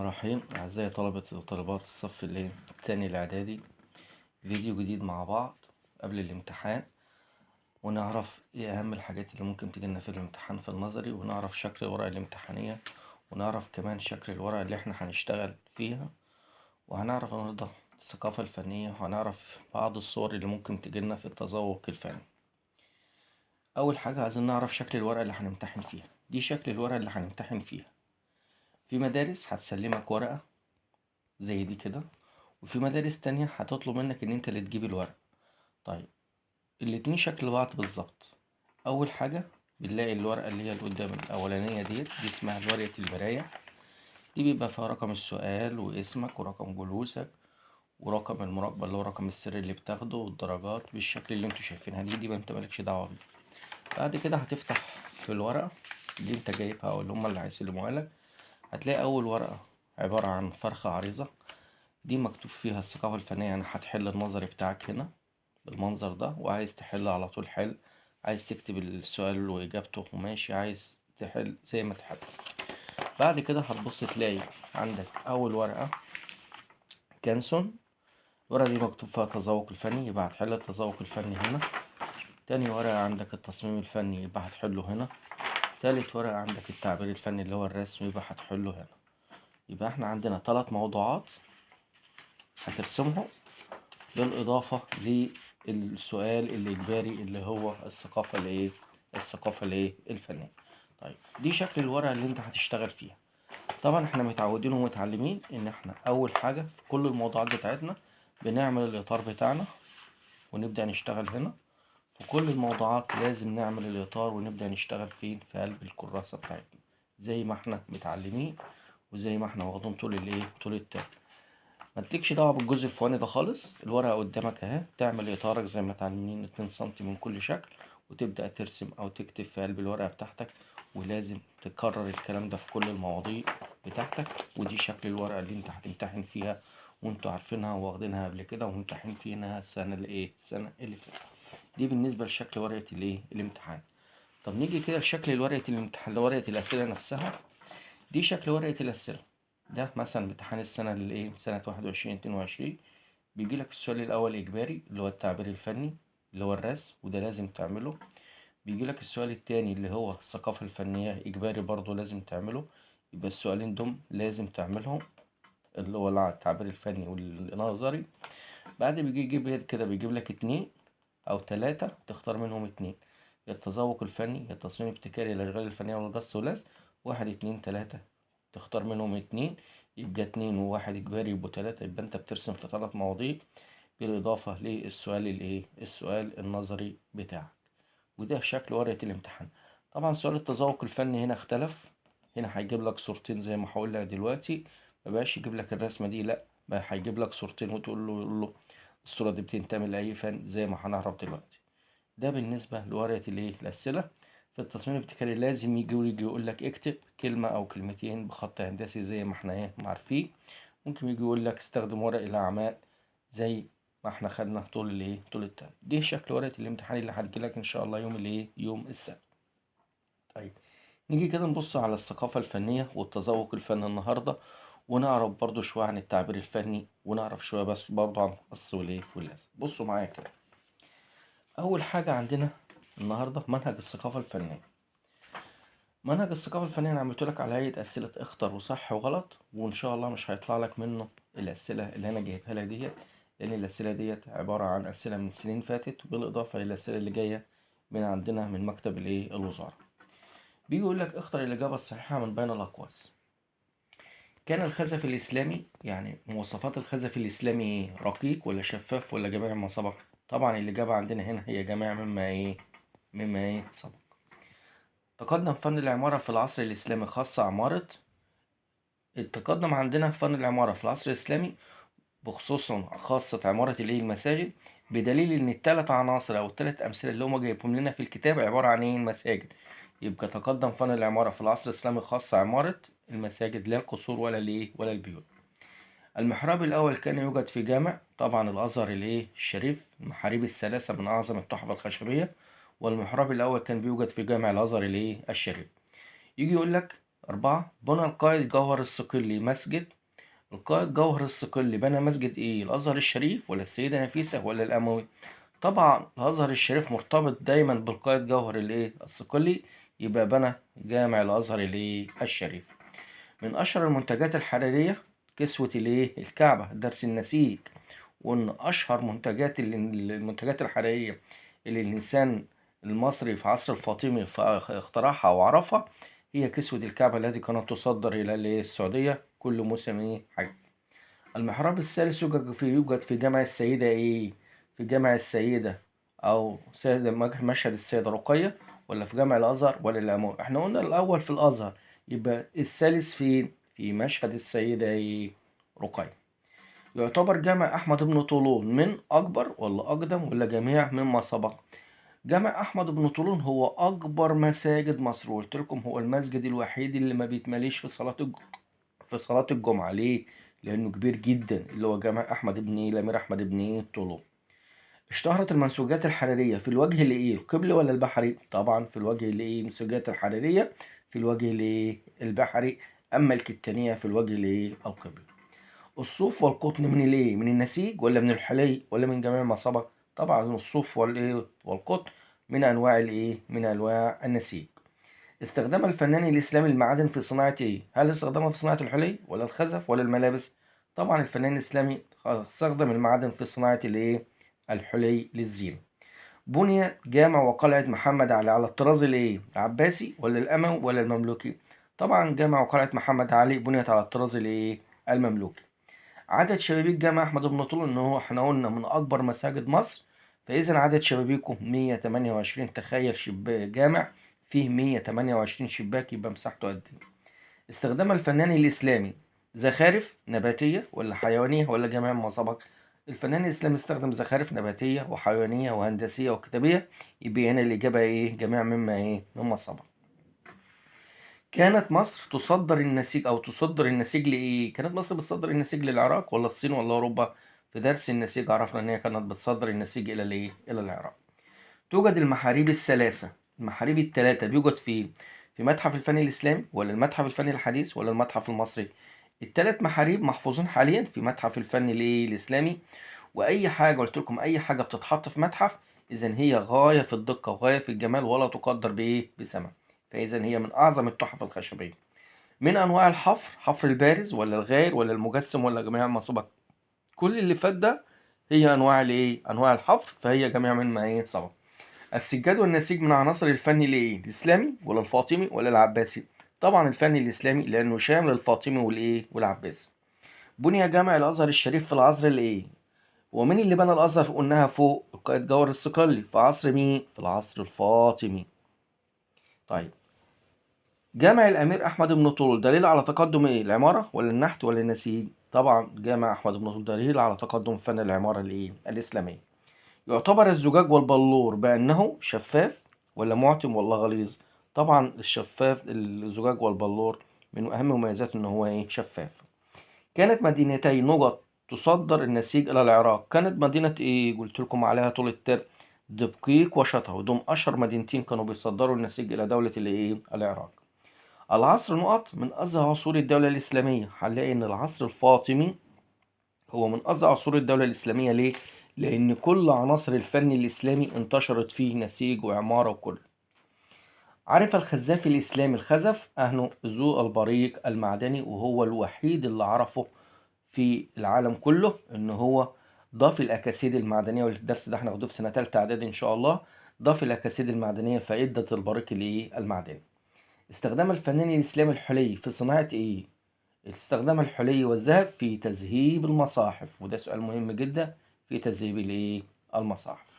الرحمن الرحيم. أعزائي طلبة وطالبات الصف الثاني الإعدادي، فيديو جديد مع بعض قبل الامتحان، ونعرف إيه أهم الحاجات اللي ممكن تجيلنا في الامتحان في النظري، ونعرف شكل الورقة الامتحانية، ونعرف كمان شكل الورقة اللي احنا هنشتغل فيها، وهنعرف النهاردة الثقافة الفنية، وهنعرف بعض الصور اللي ممكن تجيلنا في التذوق الفني. أول حاجة عايزين نعرف شكل الورقة اللي هنمتحن فيها. دي شكل الورقة اللي هنمتحن فيها. في مدارس هتسلمك ورقة زي دي كده، وفي مدارس تانية هتطلب منك ان انت اللي تجيب الورق. طيب، الاتنين شكل بعض بالظبط. اول حاجة بنلاقي الورقة اللي هي اللي قدام الاولانية دي اسمها ورقة البراية. دي بيبقى فيها رقم السؤال واسمك ورقم جلوسك ورقم المراقبة اللي هو رقم السر اللي بتاخده والدرجات بالشكل اللي انتوا شايفينها دي ما انت مالكش دعوة بيه. بعد كده هتفتح في الورقة اللي انت جايبها او اللي هما اللي هيسلموها لك، هتلاقي اول ورقة عبارة عن فرخة عريضة. دي مكتوب فيها الثقافة الفنية، يعني هتحل النظري بتاعك هنا بالمنظر ده، وعايز تحل على طول حل، عايز تكتب السؤال وإجابته وماشي، عايز تحل زي ما تحب. بعد كده هتبص تلاقي عندك أول ورقة كانسون. الورقة دي مكتوب فيها التذوق الفني، يبقى هتحل التذوق الفني هنا. تاني ورقة عندك التصميم الفني، يبقى هتحله هنا. تالت ورقة عندك التعبير الفني اللي هو الرسم، يبقى هتحله هنا. يبقى احنا عندنا 3 موضوعات هترسمهم بالإضافة للسؤال الإجباري اللي هو الثقافة الفنية. طيب، دي شكل الورقة اللي انت هتشتغل فيها. طبعا احنا متعودين ومتعلمين ان احنا اول حاجة في كل الموضوعات بتاعتنا بنعمل الإطار بتاعنا ونبدأ نشتغل هنا. في كل الموضوعات لازم نعمل الإطار ونبدأ نشتغل فين؟ في قلب الكراسة بتاعتنا، زي ما احنا متعلمين وزي ما احنا واخدين طول الترم. ما تليكش دعوه بالجزء الفوقاني ده خالص. الورقه قدامك اهي، تعمل اطارك زي ما اتعلمين 2 سم من كل شكل، وتبدا ترسم او تكتب في قلب الورقه بتاعتك. ولازم تكرر الكلام ده في كل المواضيع بتاعتك. ودي شكل الورقه اللي انت هتمتحن فيها، وانتوا عارفينها واخدينها قبل كده وممتحنين فيها السنه اللي فاتت. دي بالنسبه لشكل ورقه الامتحان. طب نيجي كده لشكل ورقه الامتحان، ورقه الاسئله نفسها. دي شكل ورقه الاسئله. ده مثلا امتحان السنة سنة 21-22. بيجيلك السؤال الأول إجباري اللي هو التعبير الفني اللي هو الرسم، وده لازم تعمله. بيجيلك السؤال التاني اللي هو الثقافة الفنية، إجباري برضو لازم تعمله. يبقى السؤالين دول لازم تعملهم، اللي هو التعبير الفني والنظري. بعد يجيب كده بيجيب لك 2 أو 3 تختار منهم 2، يا التذوق الفني يا التصميم الابتكاري الأشغال الفنية والجص واللزق. 1 2 3 تختار منهم 2. يبقى 2 وواحد إجباري يبقوا 3. يبقى أنت بترسم في 3 مواضيع بالإضافة للسؤال السؤال النظري بتاعك. وده شكل ورقة الامتحان. طبعا سؤال التذوق الفني هنا اختلف. هنا هيجيب لك صورتين زي ما هقول لك دلوقتي، مبقاش يجيب لك الرسمة دي، لأ بقى هيجيب لك صورتين وتقول له الصورة دي بتنتمي لأي فن زي ما هنعرف دلوقتي. ده بالنسبة لورقة الأسئلة. في التصميم الابتكاري لازم يجي يقول لك اكتب كلمة أو كلمتين بخط هندسي زي ما احنا عارفين. ممكن يجي يقول لك استخدم ورق الأعمال زي ما احنا خدنا طول الترم. دي شكل ورقة الامتحان اللي هتجيلك إن شاء الله يوم السبت. طيب، نيجي كده نبص على الثقافة الفنية والتذوق الفني النهاردة، ونعرف برضو شوية عن التعبير الفني، ونعرف شوية بس برضو عن القص واللازم. بصوا معايا كده. أول حاجة عندنا النهاردة منهج الثقافة الفنية. منهج الثقافة الفنية أنا عملتلك على هيئة أسئلة اختر وصح وغلط، وإن شاء الله مش هيطلع لك منه الأسئلة اللي أنا جايبها لك ديت، لأن الأسئلة ديت عبارة عن أسئلة من سنين فاتت، بالإضافة إلى الأسئلة اللي جاية من عندنا من مكتب الوزارة. بيجي يقول لك اختر الإجابة الصحيحة من بين الأقواس. كان الخزف الإسلامي، يعني مواصفات الخزف الإسلامي إيه؟ رقيق ولا شفاف ولا جميع ما سبق؟ طبعا الإجابة عندنا هنا هي جميع مما سبق. تقدم فن العمارة في العصر الإسلامي خاصة عمارة. التقدم عندنا في فن العمارة في العصر الإسلامي بخصوصا خاصة عمارة المساجد، بدليل إن ال3 عناصر أو ال3 أمثلة اللي هما جايبهم لنا في الكتاب عبارة عن المساجد. يبقى تقدم فن العمارة في العصر الإسلامي خاصة عمارة المساجد، لا القصور ولا البيوت. المحراب الأول كان يوجد في جامع طبعا الأزهر الشريف. المحاريب الثلاثة من أعظم التحف الخشبية، والمحراب الأول كان بيوجد في جامع الأزهر الشريف. يجي يقول لك 4. بنى القائد جوهر الصقلي مسجد. القائد جوهر الصقلي بنى مسجد ايه؟ الازهر الشريف ولا السيدة نفيسة ولا الاموي؟ طبعا الازهر الشريف مرتبط دايما بالقائد جوهر الايه الصقلي، يبقى بنى جامع الازهر الايه الشريف. من اشهر المنتجات الحريرية كسوة الايه الكعبة، درس النسيج. وان اشهر المنتجات الحراريه اللي الانسان المصري في عصر الفاطمي اخترعها وعرفها هي كسوة الكعبة التي كانت تصدر الى السعودية كل موسم حج. المحراب الثالث يوجد في جامع السيدة في جامع السيدة او سيدة مشهد السيدة رقية، ولا في جامع الازهر ولا الاموي؟ احنا قلنا الاول في الازهر، يبقى الثالث في مشهد السيدة رقية. يعتبر جامع أحمد بن طولون من أكبر ولا أقدم ولا جميع مما سبق؟ جامع أحمد بن طولون هو أكبر مساجد مصر، وقلت لكم هو المسجد الوحيد اللي ما بيتمليش في صلاة الجمعة. ليه؟ لأنه كبير جدا، اللي هو جامع أحمد بن الأمير أحمد بن طولون. اشتهرت المنسوجات الحريرية في الوجه القبلي ولا البحري؟ طبعا في الوجه المنسوجات الحريرية في الوجه البحري، أما الكتانية في الوجه القبلي. الصوف والقطن من النسيج ولا من الحلي ولا من جميع ما سبق؟ طبعا الصوف والقطن من انواع النسيج. استخدام الفنان الاسلامي المعادن في صناعة هل استخدمها في صناعة الحلي ولا الخزف ولا الملابس؟ طبعا الفنان الاسلامي استخدم المعادن في صناعة الحلي للزينة. بني جامع وقلعة محمد علي الطراز العباسي ولا الاموي ولا المملوكي؟ طبعا جامع وقلعة محمد علي بنيت على الطراز المملوكي. عدد شبابيك جامع أحمد بن طولون إن هو إحنا قلنا من أكبر مساجد مصر، فإذا عدد شبابيكه 128. تخيل جامع فيه 128 شباك، يبقى مساحته قد إيه؟ استخدام الفنان الإسلامي زخارف نباتية ولا حيوانية ولا جميع ما سبق؟ الفنان الإسلامي استخدم زخارف نباتية وحيوانية وهندسية وكتابية، يبقى هنا الإجابة جميع مما سبق. كانت مصر تصدر النسيج أو تصدر النسيج لإيه؟ كانت مصر بتصدر النسيج للعراق ولا الصين ولا أوروبا؟ في درس النسيج عرفنا إن هي كانت بتصدر النسيج إلى العراق. توجد المحاريب الثلاثة، المحاريب الثلاثة بيوجد في متحف الفن الإسلامي ولا المتحف الفني الحديث ولا المتحف المصري؟ الثلاث محاريب محفوظين حاليا في متحف الفن الإسلامي. وأي حاجة قلت لكم، أي حاجة بتتحط في متحف إذا هي غاية في الدقة وغاية في الجمال ولا تقدر بثمن، فإذا هي من أعظم التحف الخشبية. من أنواع الحفر، حفر البارز ولا الغائر ولا المجسم ولا جميع ما سبق؟ كل اللي فات ده هي أنواع أنواع الحفر، فهي جميع مما سبق. السجاد والنسيج من عناصر الفن الإسلامي ولا الفاطمي ولا العباسي؟ طبعا الفن الإسلامي لأنه شامل الفاطمي والعباسي. بني جامع الأزهر الشريف في العصر ومين اللي بنى الأزهر؟ قلناها فوق، القائد جوهر الصقلي. في عصر مين؟ في العصر الفاطمي. طيب، جامع الأمير أحمد بن طولون دليل على تقدم العمارة ولا النحت ولا النسيج؟ طبعا جامع أحمد بن طولون دليل على تقدم فن العمارة الإسلامية. يعتبر الزجاج والبلور بأنه شفاف ولا معتم ولا غليظ؟ طبعا الزجاج والبلور من أهم مميزاته إن هو شفاف. كانت مدينتي نجط تصدر النسيج إلى العراق، كانت مدينة قلت لكم عليها طول الترم؟ دقيق وشطه، ودول أشهر مدينتين كانوا بيصدروا النسيج إلى دولة العراق. العصر من أزهى عصور الدولة الإسلامية. هنلاقي إن العصر الفاطمي هو من أزهى عصور الدولة الإسلامية. ليه؟ لأن كل عناصر الفن الإسلامي انتشرت فيه، نسيج وعمارة وكل. عرف الخزاف الإسلامي الخزف أهنه ذو البريق المعدني، وهو الوحيد اللي عرفه في العالم كله إن هو ضاف الأكاسيد المعدنية، والدرس ده هناخده في سنة تالتة إعدادي إن شاء الله. ضاف الأكاسيد المعدنية فائدة البريق المعدني. استخدام الفنان الإسلامي الحلي في صناعة استخدام الحلي والذهب في تذهيب المصاحف، وده سؤال مهم جدا في تذهيب المصاحف.